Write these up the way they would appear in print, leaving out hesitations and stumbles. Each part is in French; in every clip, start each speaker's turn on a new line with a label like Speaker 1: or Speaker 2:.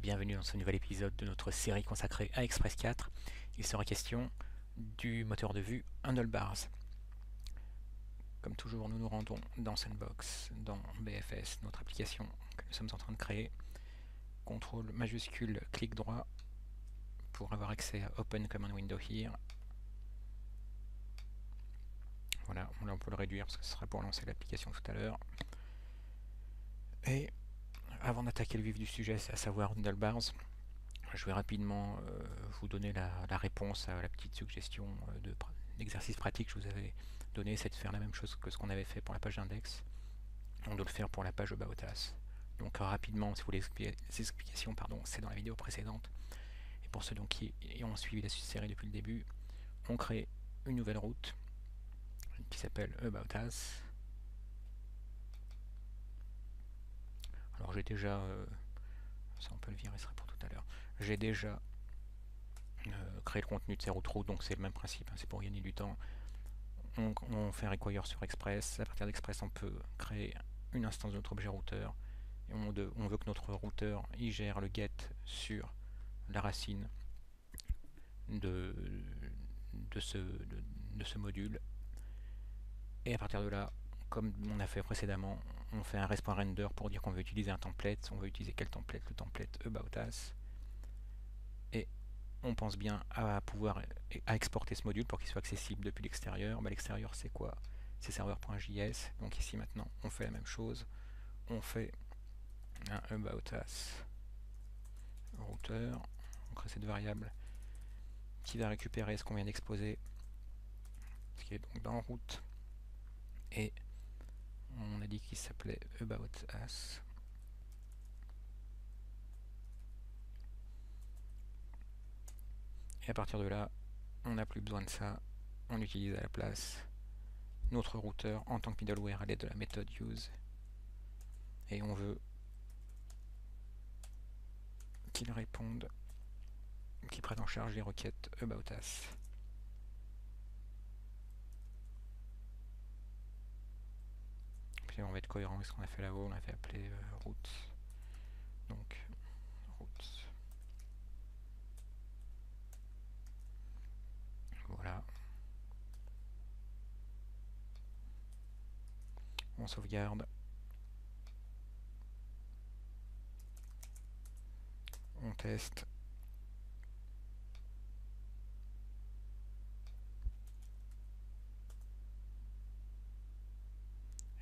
Speaker 1: Bienvenue dans ce nouvel épisode de notre série consacrée à Express 4. Il sera question du moteur de vue Handlebars. Comme toujours, nous nous rendons dans Sandbox, dans BFS, notre application que nous sommes en train de créer. Contrôle majuscule, clic droit pour avoir accès à Open Command Window Here. Voilà, là on peut le réduire parce que ce sera pour lancer l'application tout à l'heure. Et avant d'attaquer le vif du sujet, à savoir Handlebars, je vais rapidement vous donner la réponse à la petite suggestion d'exercice pratique que je vous avais donné, c'est de faire la même chose que ce qu'on avait fait pour la page d'index. On doit le faire pour la page About Us. Donc rapidement, si vous voulez les explications, c'est dans la vidéo précédente. Et pour ceux donc qui ont suivi la série depuis le début, on crée une nouvelle route qui s'appelle About Us. Alors j'ai déjà, ça on peut le virer, ce sera pour tout à l'heure. J'ai déjà créé le contenu de ces routes, donc c'est le même principe, hein, c'est pour gagner du temps. On fait un require sur Express. À partir d'Express, on peut créer une instance de notre objet routeur. Et on veut que notre routeur y gère le get sur la racine de, de, ce module. Et à partir de là, comme on a fait précédemment, on fait un res.render pour dire qu'on veut utiliser un template. On veut utiliser quel template? Le template About Us. Et on pense bien à pouvoir exporter ce module pour qu'il soit accessible depuis l'extérieur. L'extérieur, c'est quoi? C'est serveur.js. Donc ici maintenant, on fait la même chose. On fait un About Us router. On crée cette variable qui va récupérer ce qu'on vient d'exposer, ce qui est donc dans route. Et on a dit qu'il s'appelait About Us. Et à partir de là, on n'a plus besoin de ça. On utilise à la place notre routeur en tant que middleware à l'aide de la méthode use. Et on veut qu'il réponde, qu'il prenne en charge les requêtes About Us. Puis on va être cohérent avec ce qu'on a fait là-haut. On a fait appeler route. Donc route. Voilà. On sauvegarde. On teste.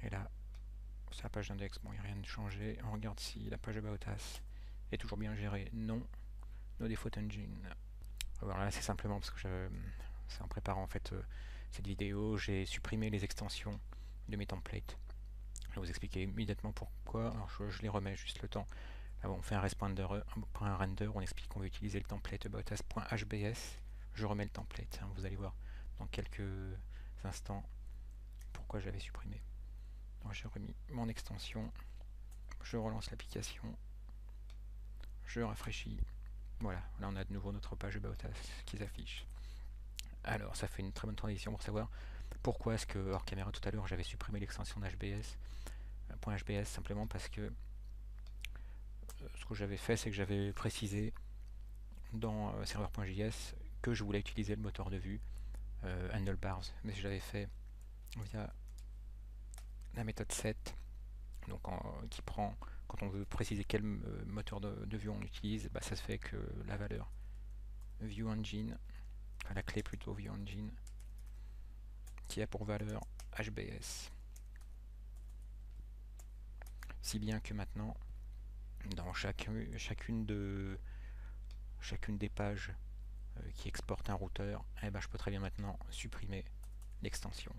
Speaker 1: Et là, c'est la page d'index, bon, il n'y a rien de changé. On regarde si la page About Us est toujours bien gérée. Non. No default engine. Alors là, c'est simplement parce que c'est en préparant en fait cette vidéo, j'ai supprimé les extensions de mes templates. Je vais vous expliquer immédiatement pourquoi. Alors je les remets juste le temps. Là, on fait un res.render, on explique qu'on veut utiliser le template aboutus.hbs. Je remets le template, hein, vous allez voir dans quelques instants pourquoi j'avais supprimé. Donc j'ai remis mon extension, je relance l'application, je rafraîchis. Voilà, là on a de nouveau notre page About Us qui s'affiche. Alors ça fait une très bonne transition pour savoir pourquoi est-ce que hors caméra tout à l'heure j'avais supprimé l'extension d'HBS. .hbs simplement parce que ce que j'avais fait, c'est que j'avais précisé dans serveur.js que je voulais utiliser le moteur de vue handlebars, mais je l'avais fait via la méthode set, donc qui prend, quand on veut préciser quel moteur de vue on utilise, ça se fait que la valeur view engine, enfin la clé plutôt view engine, qui a pour valeur HBS. Si bien que maintenant, dans chacune des pages qui exportent un routeur, je peux très bien maintenant supprimer l'extension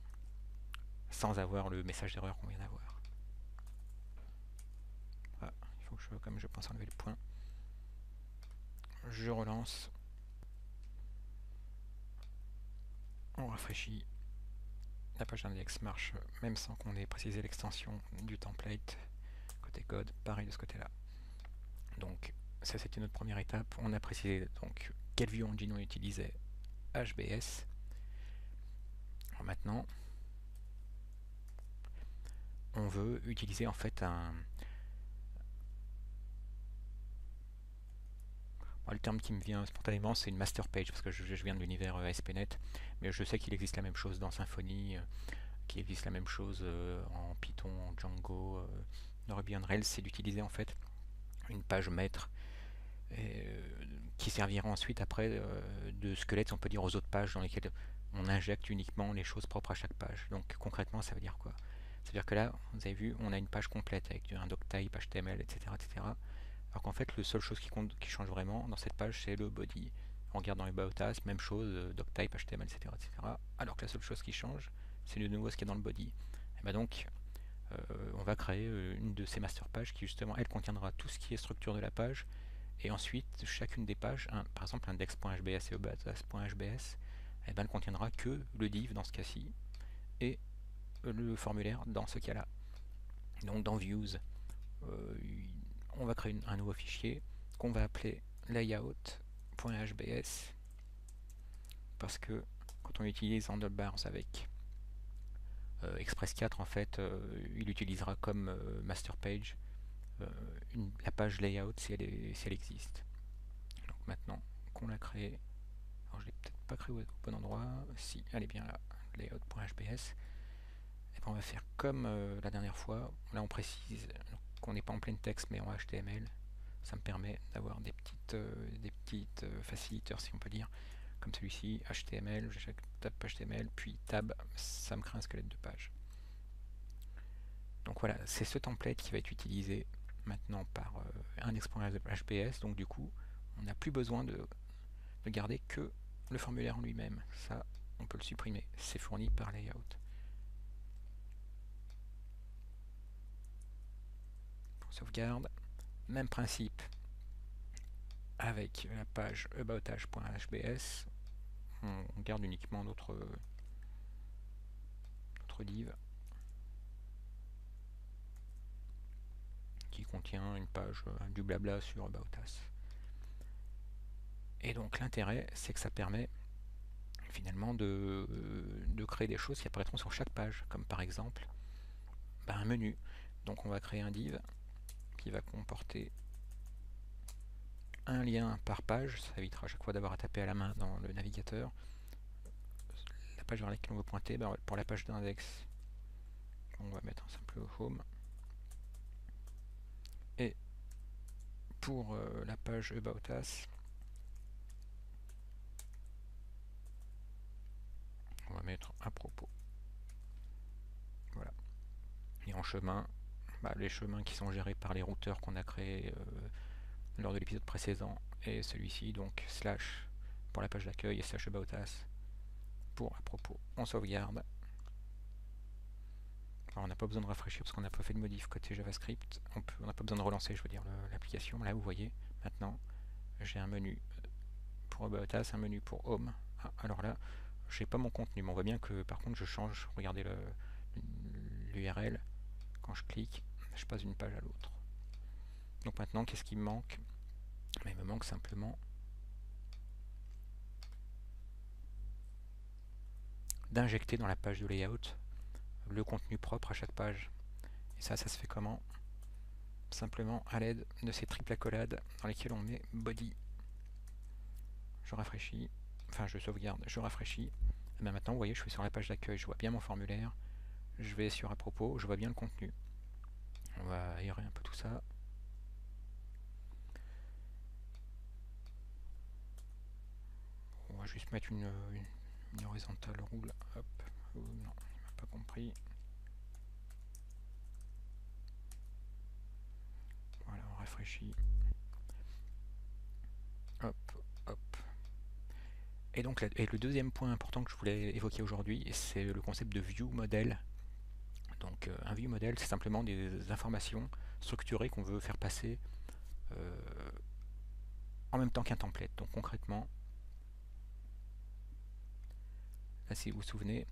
Speaker 1: sans avoir le message d'erreur qu'on vient d'avoir. Ah, il faut que comme je pense enlever le point, je relance, on rafraîchit, la page d'index marche même sans qu'on ait précisé l'extension du template. Côté code, pareil de ce côté là. Donc ça c'était notre première étape. On a précisé donc quel view engine on utilisait, HBS. Alors maintenant on veut utiliser en fait Alors, le terme qui me vient spontanément, c'est une master page, parce que je viens de l'univers ASP.NET, mais je sais qu'il existe la même chose dans Symfony, qu'il existe la même chose en Python, en Django, dans Ruby on Rails, c'est d'utiliser en fait une page maître qui servira ensuite après de squelette, on peut dire, aux autres pages dans lesquelles on injecte uniquement les choses propres à chaque page. Donc concrètement, ça veut dire quoi? Ça veut dire que là, vous avez vu, on a une page complète avec un doctype, HTML, etc. etc. Alors qu'en fait, la seule chose qui compte, qui change vraiment dans cette page, c'est le body. On regarde dans les about us, même chose, doctype, HTML, etc., etc. Alors que la seule chose qui change, c'est de nouveau ce qui est dans le body. Et ben donc, on va créer une de ces master pages qui justement, elle contiendra tout ce qui est structure de la page. Et ensuite, chacune des pages, par exemple index.hbs et about.hbs, eh ben, elle contiendra que le div dans ce cas-ci et le formulaire dans ce cas-là. Donc dans views, on va créer un nouveau fichier qu'on va appeler layout.hbs parce que quand on utilise handlebars avec Express 4, en fait, il utilisera comme master page la page layout si elle existe. Donc maintenant qu'on l'a créée, alors je l'ai peut-être pas créé au bon endroit, si, elle est bien là, layout.hbs, et on va faire comme la dernière fois, là on précise qu'on n'est pas en plein texte mais en HTML, ça me permet d'avoir des petites faciliteurs si on peut dire, comme celui-ci, HTML, je tape HTML, puis tab, ça me crée un squelette de page. Donc voilà, c'est ce template qui va être utilisé maintenant par index.hbs, donc du coup, on n'a plus besoin de garder que le formulaire en lui-même. Ça, on peut le supprimer, c'est fourni par layout. On sauvegarde, même principe avec la page aboutage.hbs, on garde uniquement notre div qui contient une page du blabla sur About Us. Et donc l'intérêt, c'est que ça permet finalement de créer des choses qui apparaîtront sur chaque page, comme par exemple un menu. Donc on va créer un div qui va comporter un lien par page, ça évitera à chaque fois d'avoir à taper à la main dans le navigateur. La page vers laquelle on veut pointer, pour la page d'index, on va mettre un simple home. Et pour la page About Us, on va mettre à propos. Voilà. Et en chemin, les chemins qui sont gérés par les routeurs qu'on a créés lors de l'épisode précédent et celui-ci, donc slash pour la page d'accueil et slash About Us pour à propos. On sauvegarde. Alors on n'a pas besoin de rafraîchir parce qu'on n'a pas fait de modif côté JavaScript. On n'a pas besoin de relancer, je veux dire, l'application. Là, vous voyez, maintenant, j'ai un menu pour About Us, un menu pour Home. Ah, alors là, j'ai pas mon contenu, mais on voit bien que par contre je change. Regardez l'URL. Quand je clique, je passe d'une page à l'autre. Donc maintenant, qu'est-ce qui me manque? Il me manque simplement d'injecter dans la page de layout le contenu propre à chaque page. Et ça se fait comment? Simplement à l'aide de ces triples accolades dans lesquelles on met body. Je rafraîchis, enfin je sauvegarde, je rafraîchis. Et bien maintenant, vous voyez, je suis sur la page d'accueil, je vois bien mon formulaire. Je vais sur à propos, je vois bien le contenu. On va aérer un peu tout ça. On va juste mettre une horizontale roule. Hop. Oh, non, il m'a pas compris. Voilà, on rafraîchit. Hop, hop. Et donc, le deuxième point important que je voulais évoquer aujourd'hui, c'est le concept de view model. Donc, un view model, c'est simplement des informations structurées qu'on veut faire passer en même temps qu'un template. Donc, concrètement, là, si vous vous souvenez,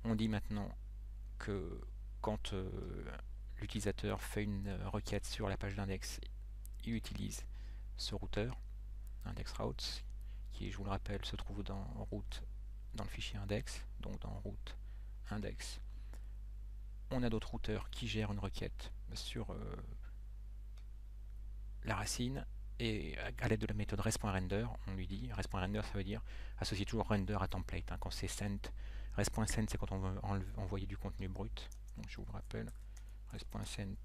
Speaker 1: on dit maintenant que quand l'utilisateur fait une requête sur la page d'index, il utilise ce routeur, index routes, qui, je vous le rappelle, se trouve dans route dans le fichier index, donc dans route index. On a d'autres routeurs qui gèrent une requête sur la racine, Et à l'aide de la méthode res.render, on lui dit, res.render ça veut dire associer toujours render à template. Hein, quand c'est send, res.send c'est quand on veut envoyer du contenu brut. Donc je vous rappelle, res.send,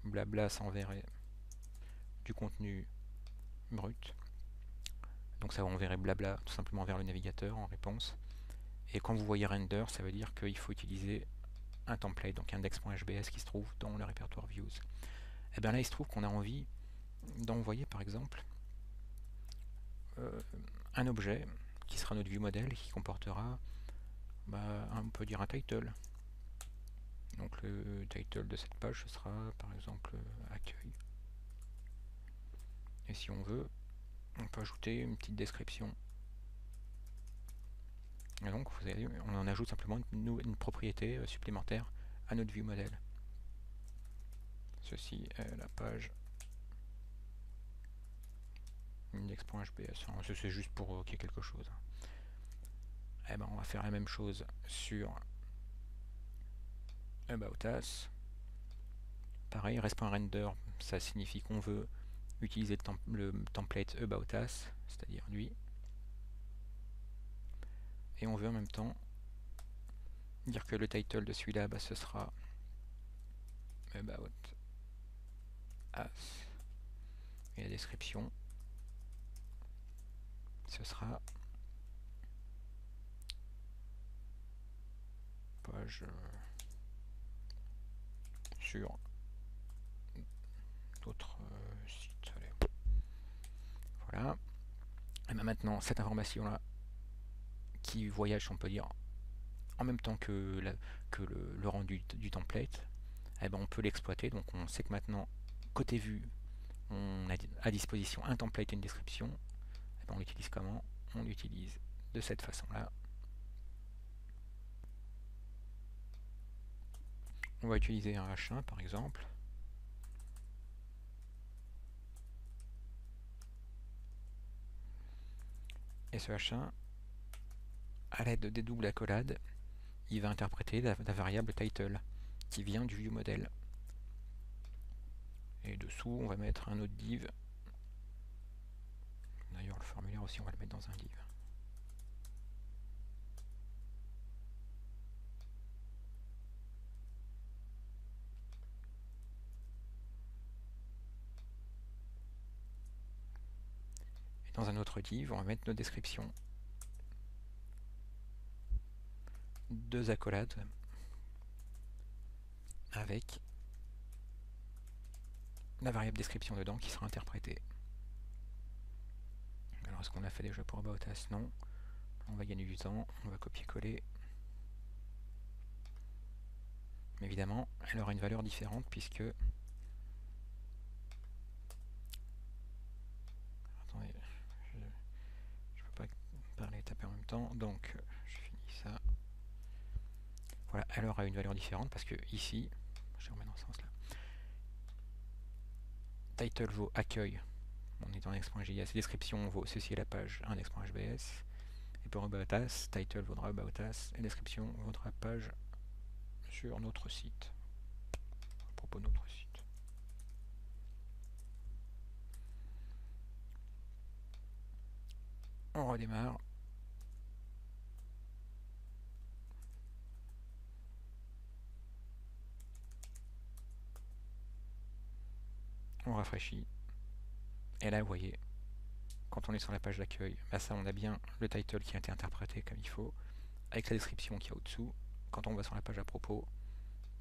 Speaker 1: blabla, ça enverrait du contenu brut. Donc ça enverrait blabla tout simplement vers le navigateur en réponse. Et quand vous voyez render, ça veut dire qu'il faut utiliser un template, donc index.hbs qui se trouve dans le répertoire views. Et bien là, il se trouve qu'on a envie d'envoyer par exemple un objet qui sera notre view model qui comportera, on peut dire un title. Donc le title de cette page ce sera par exemple accueil. Et si on veut, on peut ajouter une petite description. Et donc vous avez, on en ajoute simplement une propriété supplémentaire à notre view model. Ceci est la page index.hbs. C'est juste pour qu'il y ait quelque chose. Et ben on va faire la même chose sur About Us. Pareil, res.render, ça signifie qu'on veut utiliser le template About Us, c'est-à-dire lui. Et on veut en même temps dire que le title de celui-là, ce sera About Us. Et la description, ce sera page sur d'autres sites. Allez. Voilà. Et maintenant, cette information-là, qui voyage, on peut dire, en même temps que le rendu du template, on peut l'exploiter. Donc on sait que maintenant, côté vue, on a à disposition un template et une description. On l'utilise comment? On l'utilise de cette façon-là. On va utiliser un H1 par exemple. Et ce H1, à l'aide des doubles accolades, il va interpréter la variable title qui vient du view model. Et dessous, on va mettre un autre div. D'ailleurs, le formulaire aussi, on va le mettre dans un div. Et dans un autre div, on va mettre nos descriptions. Deux accolades avec la variable description dedans qui sera interprétée. Alors, est-ce qu'on a fait déjà pour About Us? Non. On va gagner du temps. On va copier-coller. Mais évidemment, elle aura une valeur différente puisque... Attendez, je peux pas parler et taper en même temps. Donc, je finis ça. Voilà, elle aura une valeur différente parce que ici, je remets dans ce sens-là. Title vaut accueil. On est dans index.js. Description vaut ceci est la page index.hbs. Et pour About Us, title vaudra About Us et description vaudra page sur notre site. À propos de notre site. On redémarre. On rafraîchit. Et là, vous voyez, quand on est sur la page d'accueil, ça, on a bien le title qui a été interprété comme il faut, avec la description qui est au-dessous. Quand on va sur la page à propos,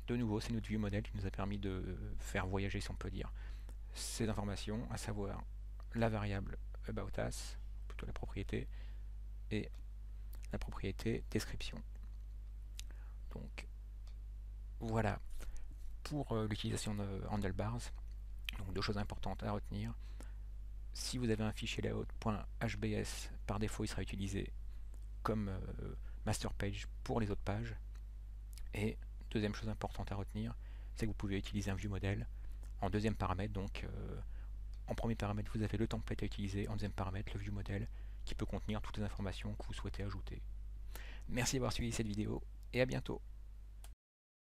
Speaker 1: de nouveau, c'est notre view model qui nous a permis de faire voyager, si on peut dire, ces informations, à savoir la variable About Us, plutôt la propriété, et la propriété description. Donc, voilà pour l'utilisation de handlebars. Donc, deux choses importantes à retenir. Si vous avez un fichier layout.hbs, par défaut, il sera utilisé comme master page pour les autres pages. Et deuxième chose importante à retenir, c'est que vous pouvez utiliser un view model en deuxième paramètre. Donc, en premier paramètre, vous avez le template à utiliser. En deuxième paramètre, le view model qui peut contenir toutes les informations que vous souhaitez ajouter. Merci d'avoir suivi cette vidéo et à bientôt.